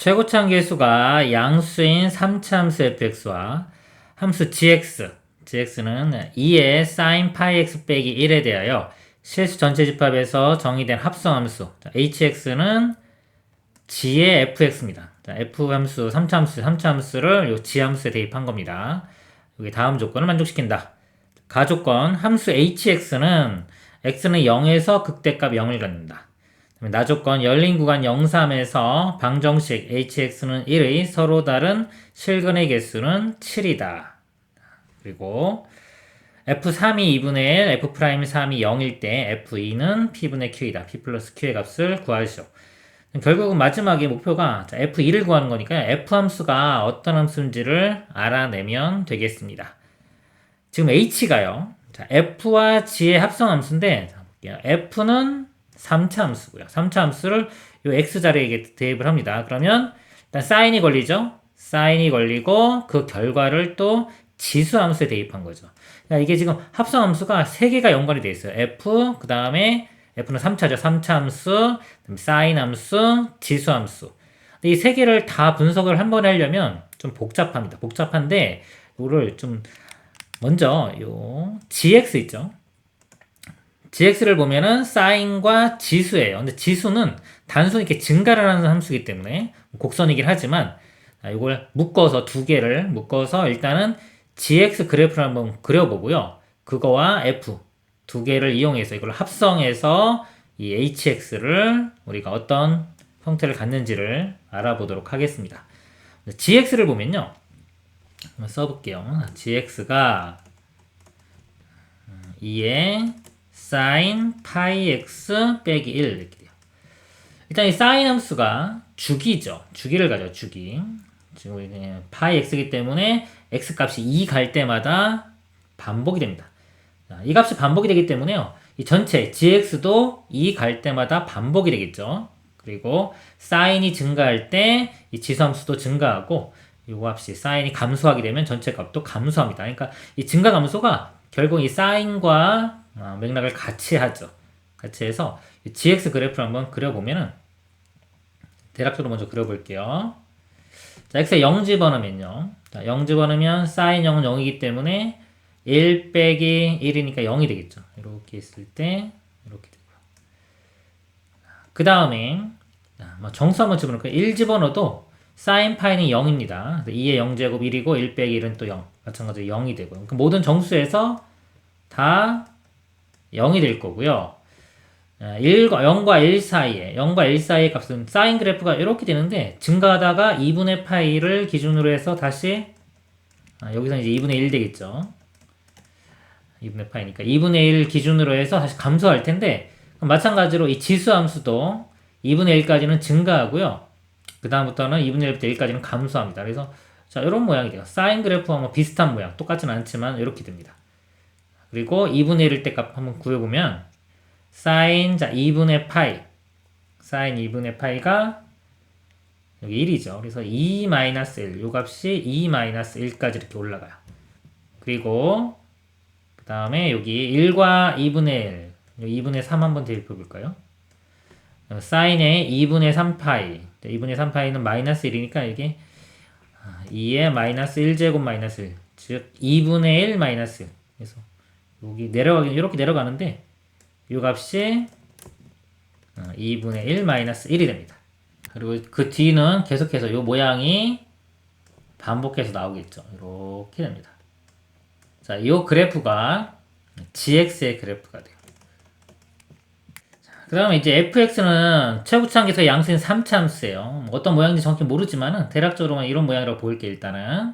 최고차항 계수가 양수인 3차함수 fx와 함수 gx는 2의 sin πx 빼기 1에 대하여 실수 전체 집합에서 정의된 합성함수 hx는 g의 fx입니다. f함수 3차함수를 요 g함수에 대입한 겁니다. 여기 다음 조건을 만족시킨다. 가조건 함수 hx는 x는 0에서 극대값 0을 갖는다. 나조건 열린 구간 0, 3에서 방정식 hx는 1의 서로 다른 실근의 개수는 7이다. 그리고 f3이 2분의 1, f'3이 0일 때 f2는 p분의 q이다. p 플러스 q의 값을 구하시오. 결국은 마지막에 목표가 f2를 구하는 거니까 f함수가 어떤 함수인지를 알아내면 되겠습니다. 지금 h가요. f와 g의 합성함수인데 f는 3차 함수고요. 3차 함수를 요 x자리에 대입을 합니다. 그러면 일단 사인이 걸리죠. 사인이 걸리고 그 결과를 또 지수 함수에 대입한 거죠. 그러니까 이게 지금 합성 함수가 3개가 연관이 되어 있어요. f, 그 다음에 f는 3차죠. 3차 함수, 사인 함수, 지수 함수. 이 3개를 다 분석을 한 번에 하려면 좀 복잡합니다. 복잡한데 이거를 좀 먼저 요 gx 있죠. gx를 보면은 사인과 지수예요. 근데 지수는 단순히 이렇게 증가를 하는 함수이기 때문에 곡선이긴 하지만 이걸 묶어서 두 개를 묶어서 일단은 gx 그래프를 한번 그려보고요. 그거와 f 두 개를 이용해서 이걸 합성해서 이 hx를 우리가 어떤 형태를 갖는지를 알아보도록 하겠습니다. gx를 보면요. 한번 써볼게요. gx가 2의 sin πx 빼기 1 이렇게 돼요. 일단 이 sin 함수가 주기죠. 주기를 가져 주기. 지금 πx이기 때문에 x 값이 2 갈 때마다 반복이 됩니다. 이 값이 반복이 되기 때문에요. 이 전체 gx도 2 갈 때마다 반복이 되겠죠. 그리고 sin이 증가할 때 이 지수함수도 증가하고 이 값이 sin이 감소하게 되면 전체 값도 감소합니다. 그러니까 이 증가 감소가 결국 이 sin과 맥락을 같이 하죠. 같이 해서 gx 그래프를 한번 그려보면은 대략적으로 먼저 그려볼게요. 자, x에 0 집어넣으면요. 자, 0 집어넣으면 sin 0은 0이기 때문에 1 빼기 1이니까 0이 되겠죠. 이렇게 있을 때 이렇게 되고요. 그 다음에 정수 한번 집어넣을까요? 1 집어넣어도 sin 파이는 0입니다. 2의 0제곱 1이고 1 빼기 1은 또 0. 마찬가지로 0이 되고요. 그러니까 모든 정수에서 다 0이 될 거고요. 0과 1 사이에 0과 1 사이의 값은 사인 그래프가 이렇게 되는데 증가하다가 2분의 파이를 기준으로 해서 다시 여기서 이제 2분의 1 되겠죠. 2분의 파이니까 2분의 1 기준으로 해서 다시 감소할 텐데 마찬가지로 이 지수 함수도 2분의 1까지는 증가하고요. 그 다음부터는 2분의 1부터 1까지는 감소합니다. 그래서 자 이런 모양이 돼요. 사인 그래프와 뭐 비슷한 모양 똑같지는 않지만 이렇게 됩니다. 그리고 2분의 1일 때 값 한번 구해보면 sin 2분의 파이 sin 2분의 파이가 여기 1이죠. 그래서 2-1 요 값이 2-1까지 이렇게 올라가요. 그리고 그 다음에 여기 1과 2분의 1 2분의 3 한번 대입해볼까요? sin의 2분의 3파이 2분의 3파이는 마이너스 1이니까 이게 2의 마이너스 1제곱 마이너스 1 즉 2분의 1 마이너스 1 그래서 여기 내려가긴 이렇게 내려가는데 이 값이 2분의 1 마이너스 1이 됩니다. 그리고 그 뒤는 계속해서 이 모양이 반복해서 나오겠죠. 이렇게 됩니다. 자, 이 그래프가 gx의 그래프가 돼요. 그 다음에 이제 fx는 최고차항계수의 양수인 3차 함수예요. 어떤 모양인지 정확히 모르지만은 대략적으로만 이런 모양이라고 보일게요. 일단은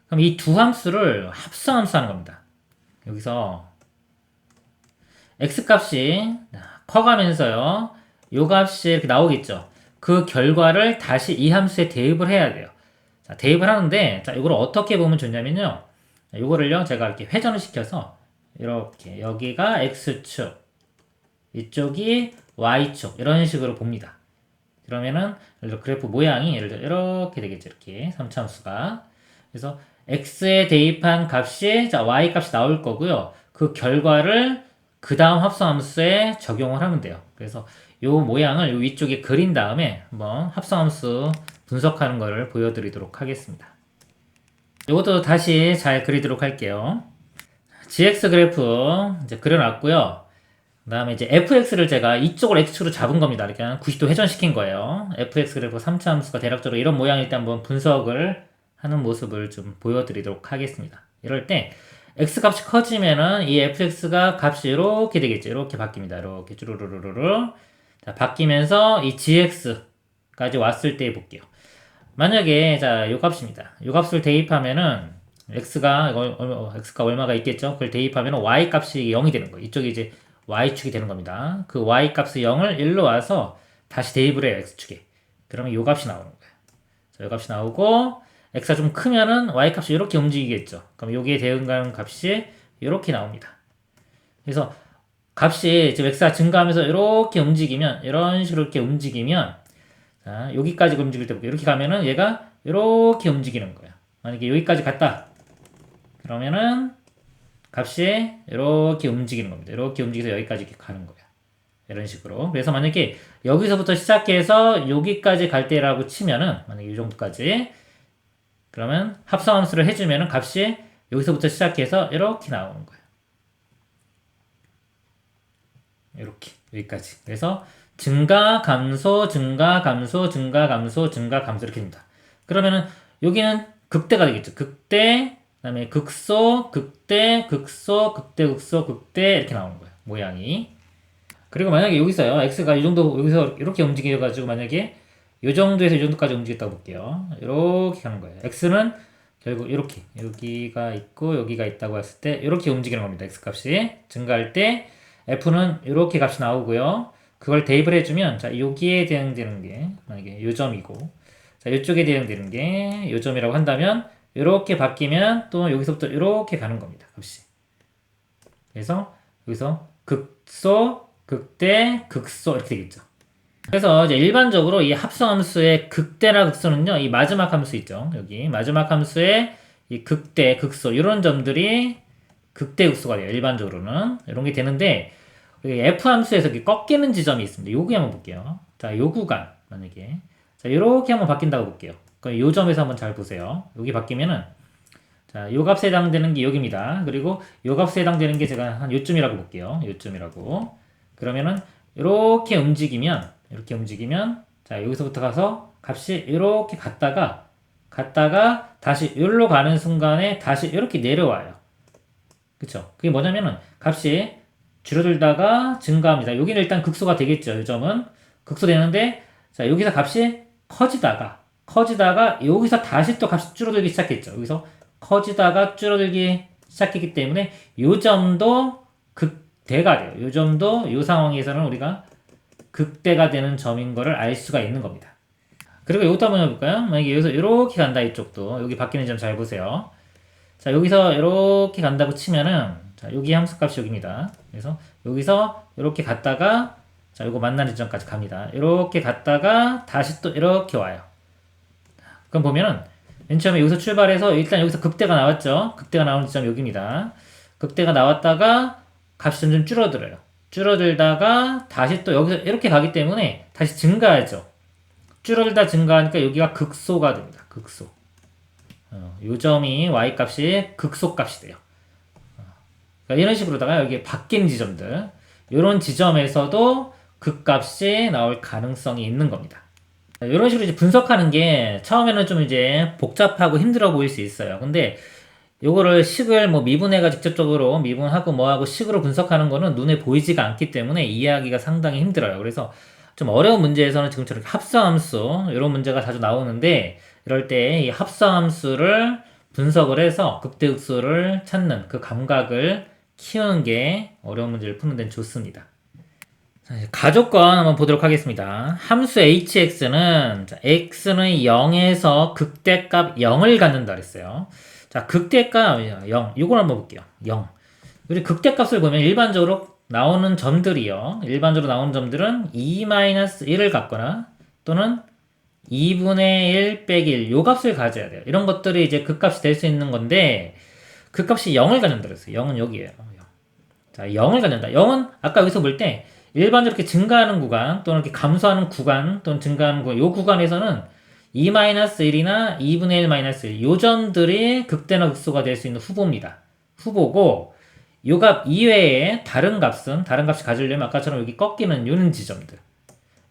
그럼 이 두 함수를 합성함수 하는 겁니다. 여기서 x값이 커가면서요. 요 값이 이렇게 나오겠죠. 그 결과를 다시 이 함수에 대입을 해야 돼요. 자, 대입을 하는데 자, 이걸 어떻게 보면 좋냐면요. 요거를요. 제가 이렇게 회전을 시켜서 이렇게 여기가 x축 이쪽이 y축 이런 식으로 봅니다. 그러면은 그래프 모양이 예를 들어 이렇게 되겠죠. 이렇게 3차 함수가. 그래서 x에 대입한 값이 자 y 값이 나올 거고요. 그 결과를 그 다음 합성함수에 적용을 하면 돼요. 그래서 요 모양을 요 위쪽에 그린 다음에 한번 합성함수 분석하는 거를 보여드리도록 하겠습니다. 이것도 다시 잘 그리도록 할게요. GX 그래프 이제 그려놨고요. 그 다음에 이제 fx를 제가 이쪽을 x축으로 잡은 겁니다. 이렇게 90도 회전시킨 거예요. fx 그래프 3차 함수가 대략적으로 이런 모양일 때 한번 분석을 하는 모습을 좀 보여드리도록 하겠습니다. 이럴 때 x 값이 커지면은 이 fx가 값이 이렇게 되겠죠. 이렇게 바뀝니다. 이렇게 쭈루루루루. 자, 바뀌면서 이 gx까지 왔을 때 볼게요. 만약에 자, 요 값입니다. 요 값을 대입하면은 x가 얼마가 있겠죠? 그걸 대입하면 y 값이 0이 되는 거예요. 이쪽이 이제 y축이 되는 겁니다. 그 y 값이 0을 1로 와서 다시 대입을 해요. x축에. 그러면 요 값이 나오는 거예요. 자, 요 값이 나오고 x가 좀 크면은 y 값이 이렇게 움직이겠죠. 그럼 여기에 대응하는 값이 이렇게 나옵니다. 그래서 값이 지금 x가 증가하면서 이렇게 움직이면 이런 식으로 이렇게 움직이면 자, 여기까지 움직일 때 볼게요. 이렇게 가면은 얘가 이렇게 움직이는 거예요. 만약에 여기까지 갔다. 그러면은 값이 이렇게 움직이는 겁니다. 이렇게 움직여서 여기까지 이렇게 가는 거예요. 이런 식으로. 그래서 만약에 여기서부터 시작해서 여기까지 갈 때라고 치면은 만약에 이 정도까지 그러면 합성함수를 해주면은 값이 여기서부터 시작해서 이렇게 나오는 거예요. 이렇게 여기까지. 그래서 증가 감소 증가 감소 증가 감소 증가 감소 이렇게 됩니다. 그러면은 여기는 극대가 되겠죠. 극대 그다음에 극소 극대 극소 극대 극소 극대 이렇게 나오는 거예요. 모양이. 그리고 만약에 여기서요. x가 이 정도 여기서 이렇게 움직여 가지고 만약에 이 정도에서 이 정도까지 움직였다고 볼게요. 이렇게 가는 거예요. x는 결국 이렇게 여기가 있고 여기가 있다고 했을 때 이렇게 움직이는 겁니다. x 값이 증가할 때 f는 이렇게 값이 나오고요. 그걸 대입을 해주면 자 여기에 대응되는 게 만약에 요 점이고 자 이쪽에 대응되는 게 요 점이라고 한다면 이렇게 바뀌면 또 여기서부터 이렇게 가는 겁니다. 값이. 그래서 여기서 극소 극대 극소 이렇게 되겠죠. 그래서 이제 일반적으로 이 합성함수의 극대나 극소는요, 이 마지막 함수 있죠. 여기 마지막 함수의 이 극대, 극소 이런 점들이 극대, 극소가 돼요. 일반적으로는 이런 게 되는데 f 함수에서 이렇게 꺾이는 지점이 있습니다. 여기 한번 볼게요. 자, 요 구간 만약에 자 이렇게 한번 바뀐다고 볼게요. 그럼 요 점에서 한번 잘 보세요. 여기 바뀌면은 자, 요 값에 해당되는 게 여기입니다. 그리고 요 값에 해당되는 게 제가 한 요쯤이라고 볼게요. 요쯤이라고. 그러면은 이렇게 움직이면 자 여기서부터 가서 값이 이렇게 갔다가 다시 여기로 가는 순간에 다시 이렇게 내려와요. 그쵸? 그게 뭐냐면은 값이 줄어들다가 증가합니다. 여기는 일단 극소가 되겠죠. 이 점은 극소되는데 자 여기서 값이 커지다가 여기서 다시 또 값이 줄어들기 시작했죠. 여기서 커지다가 줄어들기 시작했기 때문에 이 점도 극대가 돼요. 이 점도 이 상황에서는 우리가 극대가 되는 점인 거를 알 수가 있는 겁니다. 그리고 이것도 한번 해볼까요? 만약에 여기서 이렇게 간다 이쪽도 여기 바뀌는 점 잘 보세요. 자 여기서 이렇게 간다고 치면은 자 여기 함수값이 여기입니다. 그래서 여기서 이렇게 갔다가 자 이거 만나는 지점까지 갑니다. 이렇게 갔다가 다시 또 이렇게 와요. 그럼 보면은 맨 처음에 여기서 출발해서 일단 여기서 극대가 나왔죠. 극대가 나오는 지점 여기입니다. 극대가 나왔다가 값이 점점 줄어들어요. 줄어들다가 다시 또 여기서 이렇게 가기 때문에 다시 증가하죠. 줄어들다 증가하니까 여기가 극소가 됩니다. 극소. 요 점이 y 값이 극소 값이 돼요. 그러니까 이런 식으로다가 여기 바뀐 지점들 이런 지점에서도 극값이 나올 가능성이 있는 겁니다. 이런 식으로 이제 분석하는 게 처음에는 좀 이제 복잡하고 힘들어 보일 수 있어요. 근데 요거를 식을 뭐 미분해가 직접적으로 미분하고 뭐하고 식으로 분석하는 거는 눈에 보이지가 않기 때문에 이해하기가 상당히 힘들어요. 그래서 좀 어려운 문제에서는 지금처럼 합성함수 이런 문제가 자주 나오는데 이럴 때 이 합성함수를 분석을 해서 극대극소를 찾는 그 감각을 키우는 게 어려운 문제를 푸는 데는 좋습니다. 자, 이제 가족권 한번 보도록 하겠습니다. 함수 hx는 x는 0에서 극대값 0을 갖는다 그랬어요. 자, 극대값 0. 이걸 한번 볼게요. 0. 우리 극대값을 보면 일반적으로 나오는 점들이요. 일반적으로 나오는 점들은 2-1을 갖거나 또는 2분의 1 빼기 1. 요 값을 가져야 돼요. 이런 것들이 이제 극값이 될 수 있는 건데 극값이 0을 갖는다 그랬어요. 0은 여기에요. 0. 자, 0을 갖는다. 0은 아까 여기서 볼 때 일반적으로 이렇게 증가하는 구간 또는 이렇게 감소하는 구간 또는 증가하는 구간 요 구간에서는 2-1이나 2분의 1-1, 요 점들이 극대나 극소가 될 수 있는 후보입니다. 후보고, 요 값 이외에 다른 값이 가지려면 아까처럼 여기 꺾이는 요런 지점들.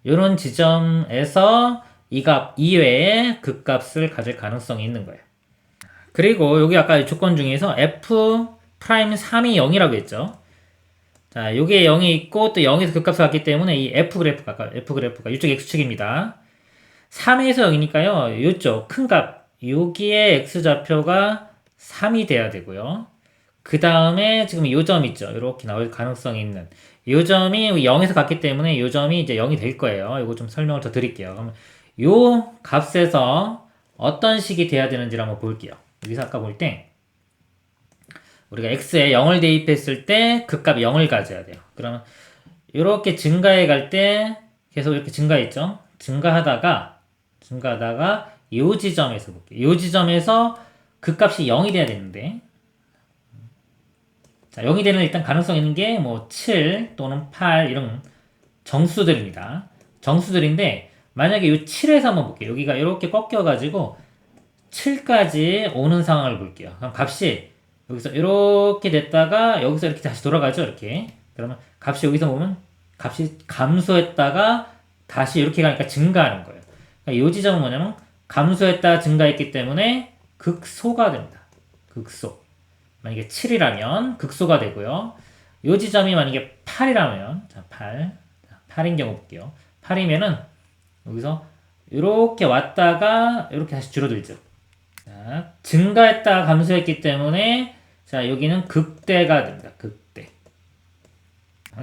요런 지점에서 이 값 이외에 극값을 가질 가능성이 있는 거예요. 그리고 여기 아까 조건 중에서 f 프라임 3이 0이라고 했죠. 자, 요게 0이 있고 또 0에서 극값을 갖기 때문에 이 f 그래프가 이쪽 x축입니다. 3에서 0이니까요. 요쪽 큰 값, 여기에 x좌표가 3이 돼야 되고요. 그 다음에 지금 요 점 있죠. 이렇게 나올 가능성이 있는 요 점이 0에서 갔기 때문에 요 점이 이제 0이 될 거예요. 이거 좀 설명을 더 드릴게요. 그러면 요 값에서 어떤 식이 돼야 되는지를 한번 볼게요. 여기서 아까 볼 때 우리가 x에 0을 대입했을 때 그 값 0을 가져야 돼요. 그러면 이렇게 증가해 갈 때 계속 이렇게 증가했죠. 증가하다가 요 지점에서 볼게요. 요 지점에서 그 값이 0이 돼야 되는데, 자, 0이 되는 일단 가능성 있는 게 뭐 7 또는 8 이런 정수들입니다. 정수들인데 만약에 요 7에서 한번 볼게요. 여기가 이렇게 꺾여가지고 7까지 오는 상황을 볼게요. 그럼 값이 여기서 이렇게 됐다가 여기서 이렇게 다시 돌아가죠. 이렇게. 그러면 값이 여기서 보면 값이 감소했다가 다시 이렇게 가니까 증가하는 거예요. 그러니까 이 지점은 뭐냐면 감소했다 증가했기 때문에 극소가 됩니다. 극소. 만약에 7이라면 극소가 되고요. 이 지점이 만약에 8이라면 자, 8인 경우 볼게요. 8이면은 여기서 이렇게 왔다가 이렇게 다시 줄어들죠. 자, 증가했다가 감소했기 때문에 자, 여기는 극대가 됩니다. 극대.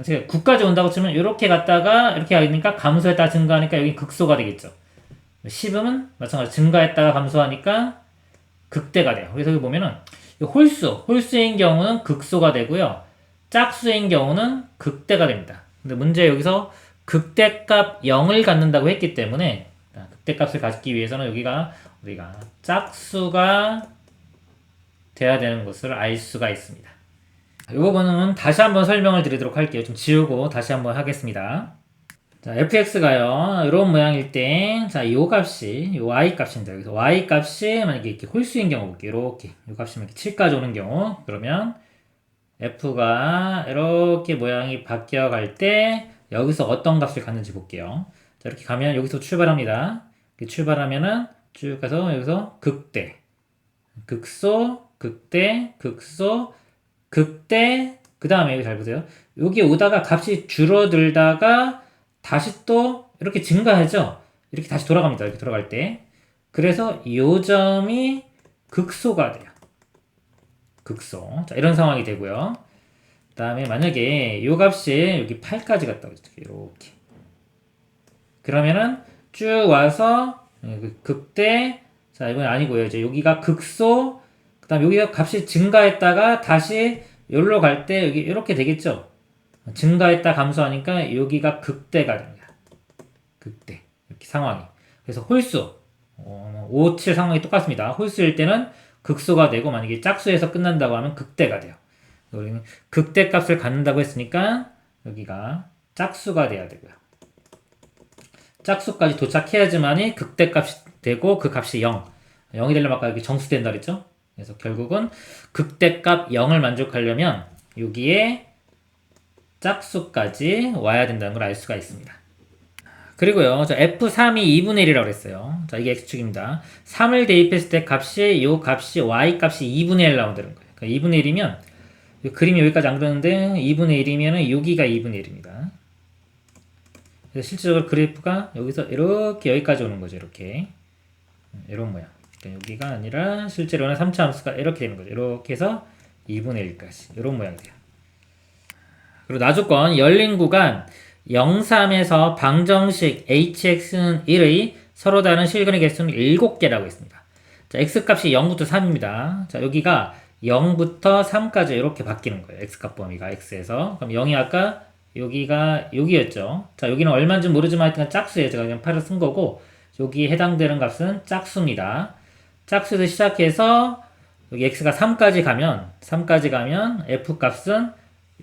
제가 9까지 온다고 치면 이렇게 갔다가 이렇게 가니까 감소했다가 증가하니까 여기 극소가 되겠죠. 10은 마찬가지로 증가했다가 감소하니까 극대가 돼요. 그래서 여기 보면은 홀수인 경우는 극소가 되고요. 짝수인 경우는 극대가 됩니다. 근데 문제 여기서 극대값 0을 갖는다고 했기 때문에 극대값을 갖기 위해서는 여기가 우리가 짝수가 돼야 되는 것을 알 수가 있습니다. 이 부분은 다시 한번 설명을 드리도록 할게요. 좀 지우고 다시 한번 하겠습니다. 자, fx가요, 이런 모양일 때, 자, 요 y 값입니다. 여기서 y 값이 만약에 이렇게 홀수인 경우 볼게요. 이렇게. 요 값이 이렇게 7까지 오는 경우, 그러면 f가 이렇게 모양이 바뀌어갈 때, 여기서 어떤 값을 갖는지 볼게요. 자, 이렇게 가면 여기서 출발합니다. 이렇게 출발하면은 쭉 가서 여기서 극대, 극소, 극대, 극소, 극대, 그 다음에 여기 잘 보세요. 여기 오다가 값이 줄어들다가 다시 또 이렇게 증가하죠. 이렇게 다시 돌아갑니다. 이렇게 돌아갈 때. 그래서 요 점이 극소가 돼요. 극소. 자, 이런 상황이 되고요. 그 다음에 만약에 요 값이 여기 8까지 갔다고 했죠. 이렇게. 그러면은 쭉 와서 극대, 자, 이건 아니고요. 이제 여기가 극소, 그 다음 여기가 값이 증가했다가 다시 여기로 갈 때 여기 이렇게 되겠죠. 증가했다 감소하니까 여기가 극대가 됩니다. 극대. 이렇게 상황이. 그래서 홀수. 5, 7 상황이 똑같습니다. 홀수일 때는 극소가 되고 만약에 짝수에서 끝난다고 하면 극대가 돼요. 우리는 극대 값을 갖는다고 했으니까 여기가 짝수가 돼야 되고요. 짝수까지 도착해야지만이 극대 값이 되고 그 값이 0. 0이 되려면 아까 여기 정수된다 그랬죠? 그래서 결국은 극대값 0을 만족하려면 여기에 짝수까지 와야 된다는 걸 알 수가 있습니다. 그리고요, 저 F3이 2분의 1이라고 했어요. 자, 이게 X축입니다. 3을 대입했을 때 요 값이, Y 값이 2분의 1 나온다는 거예요. 그러니까 2분의 1이면, 그림이 여기까지 안 그러는데, 2분의 1이면 여기가 2분의 1입니다. 그래서 실질적으로 그래프가 여기서 이렇게 여기까지 오는 거죠. 이렇게. 이런 모양. 그러니까 여기가 아니라 실제로는 3차 함수가 이렇게 되는 거죠. 이렇게 해서 2분의 1까지. 이런 모양이 돼요. 그리고 나조건 열린 구간 0,3에서 방정식 hx는 1의 서로 다른 실근의 개수는 7개라고 했습니다. 자, x값이 0부터 3입니다. 자, 여기가 0부터 3까지 이렇게 바뀌는 거예요. x값 범위가 x에서. 그럼 0이 아까 여기가 여기였죠. 자, 여기는 얼마인지 모르지만 하여튼 짝수예요. 제가 그냥 8을 쓴 거고 여기에 해당되는 값은 짝수입니다. 짝수에서 시작해서 여기 x가 3까지 가면 f 값은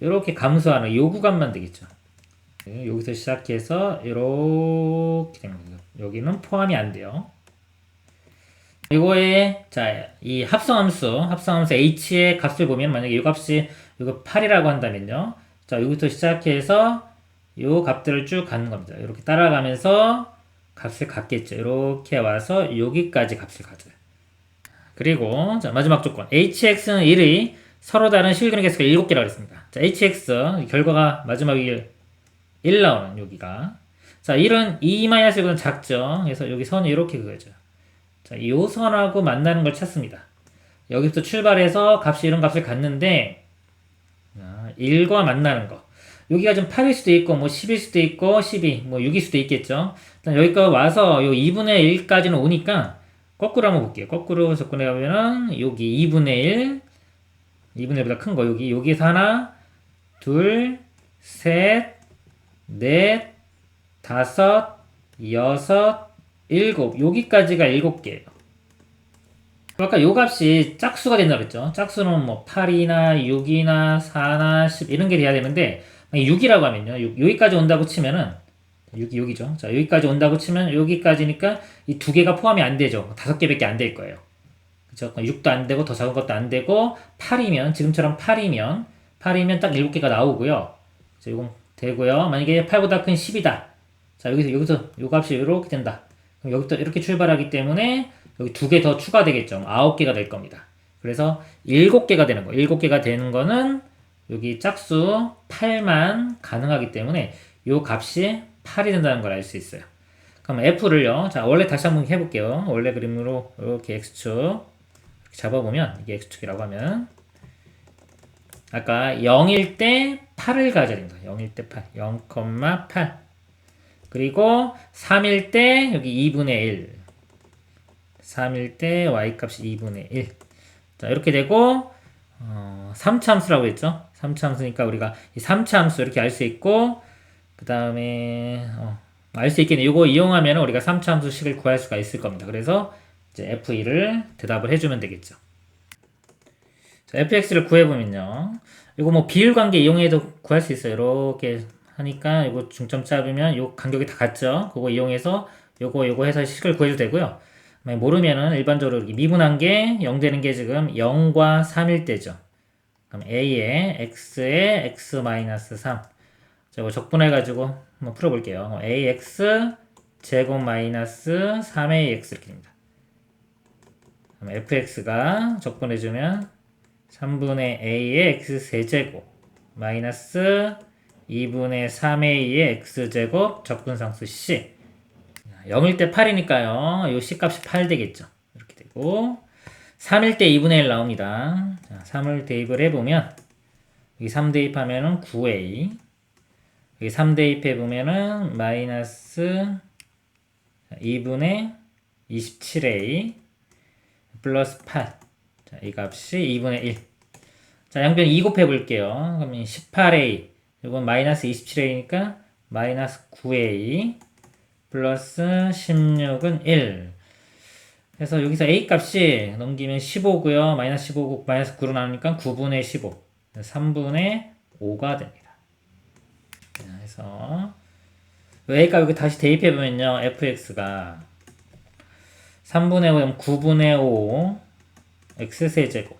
이렇게 감소하는 요 구간만 되겠죠. 여기서 시작해서 이렇게 되는 거죠. 여기는 포함이 안 돼요. 이거에 이 합성함수 h의 값을 보면 만약에 이 값이 이거 8이라고 한다면요. 자, 여기부터 시작해서 요 값들을 쭉 가는 겁니다. 이렇게 따라가면서 값을 갖겠죠. 이렇게 와서 여기까지 값을 가져요. 그리고 자, 마지막 조건. hx는 1의 서로 다른 실근의 개수가 7개라고 했습니다. 자, hx 결과가 마지막에 1 나오는 여기가. 자, 1은 2-1보다 작죠. 그래서 여기 선이 이렇게 그어져요. 자, 이 선하고 만나는 걸 찾습니다. 여기부터 출발해서 값이 이런 값을 갖는데 1과 만나는 거. 여기가 좀 8일 수도 있고 뭐 10일 수도 있고 12, 뭐 6일 수도 있겠죠. 일단 여기까지 와서 요 2분의 1까지는 오니까 거꾸로 한번 볼게요. 거꾸로 접근해 보면은 여기 2분의 1보다 큰 거 여기에서 하나, 둘, 셋, 넷, 다섯, 여섯, 일곱. 여기까지가 7개예요. 아까 요 값이 짝수가 된다고 했죠. 짝수는 뭐 8이나 6이나 4나 10 이런 게 돼야 되는데 6이라고 하면요. 여기까지 온다고 치면은 6이죠. 자, 여기까지 온다고 치면 여기까지니까 이 두 개가 포함이 안 되죠. 5개밖에 안 될 거예요. 그죠? 6도 안 되고 더 작은 것도 안 되고 8이면 지금처럼 8이면 딱 7개가 나오고요. 자, 이건 되고요. 만약에 8보다 큰 10이다. 자, 여기서 요 값이 이렇게 된다. 그럼 여기부터 이렇게 출발하기 때문에 여기 2개 더 추가되겠죠. 9개가 될 겁니다. 그래서 7개가 되는 거. 7개가 되는 거는 여기 짝수 8만 가능하기 때문에 요 값이 8이 된다는 걸 알 수 있어요. 그럼 F를요. 자, 원래 다시 한번 해볼게요. 원래 그림으로 이렇게 X축 이렇게 잡아보면 이게 X축이라고 하면 아까 0일 때 8을 가져야 됩니다. 0일 때 8. 0,8. 그리고 3일 때 여기 2분의 1. 3일 때 y값이 2분의 1. 자, 이렇게 되고 3차 함수라고 했죠. 3차 함수니까 우리가 이 3차 함수 이렇게 알 수 있고 그 다음에 알 수 있겠네. 이거 이용하면 우리가 3차 함수식을 구할 수가 있을 겁니다. 그래서 이제 F2를 대답을 해주면 되겠죠. 자, fx를 구해보면요. 이거 뭐 비율 관계 이용해도 구할 수 있어요. 이렇게 하니까 이거 중점 잡으면 요 간격이 다 같죠. 그거 이용해서 요거 해서 식을 구해도 되고요. 모르면은 일반적으로 미분한 게 0 되는 게 지금 0과 3일 때죠. 그럼 a에 x에 x-3. 자, 이거 적분해가지고 한번 풀어볼게요. ax 제곱 마이너스 3ax 이렇게 됩니다. 그럼 fx가 적분해주면 3분의 a의 x 세제곱 마이너스 2분의 3a의 x제곱 적분상수 c 0일 때 8이니까요. 요 C값이 8 되겠죠. 이렇게 되고 3일 때 2분의 1 나옵니다. 자, 3을 대입을 해보면 여기 3 대입하면은 9A 여기 3 대입해보면은 마이너스 2분의 27A 플러스 8 자, 이 값이 2분의 1 자, 양변 2 곱해볼게요. 그러면 18A 이건 마이너스 27A니까 마이너스 9A 플러스 16은 1. 그래서 여기서 A 값이 넘기면 15고요. 마이너스 15고 마이너스 9로 나오니까 9분의 15. 3분의 5가 됩니다. 그래서 A 값 여기 다시 대입해보면요. fx가 3분의 5면 9분의 5 x세제곱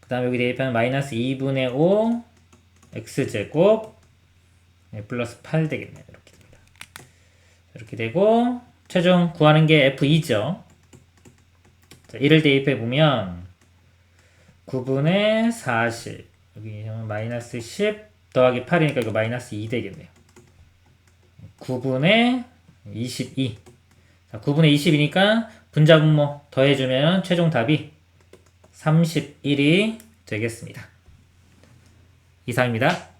그 다음에 여기 대입하면 마이너스 2분의 5 x제곱 플러스 8 되겠네요. 이렇게 되고 최종 구하는 게 F2죠. 자, 1을 대입해보면 9분의 40 여기 마이너스 10 더하기 8이니까 이거 마이너스 2 되겠네요. 9분의 22 자, 9분의 20이니까 분자분모 더해주면 최종 답이 31이 되겠습니다. 이상입니다.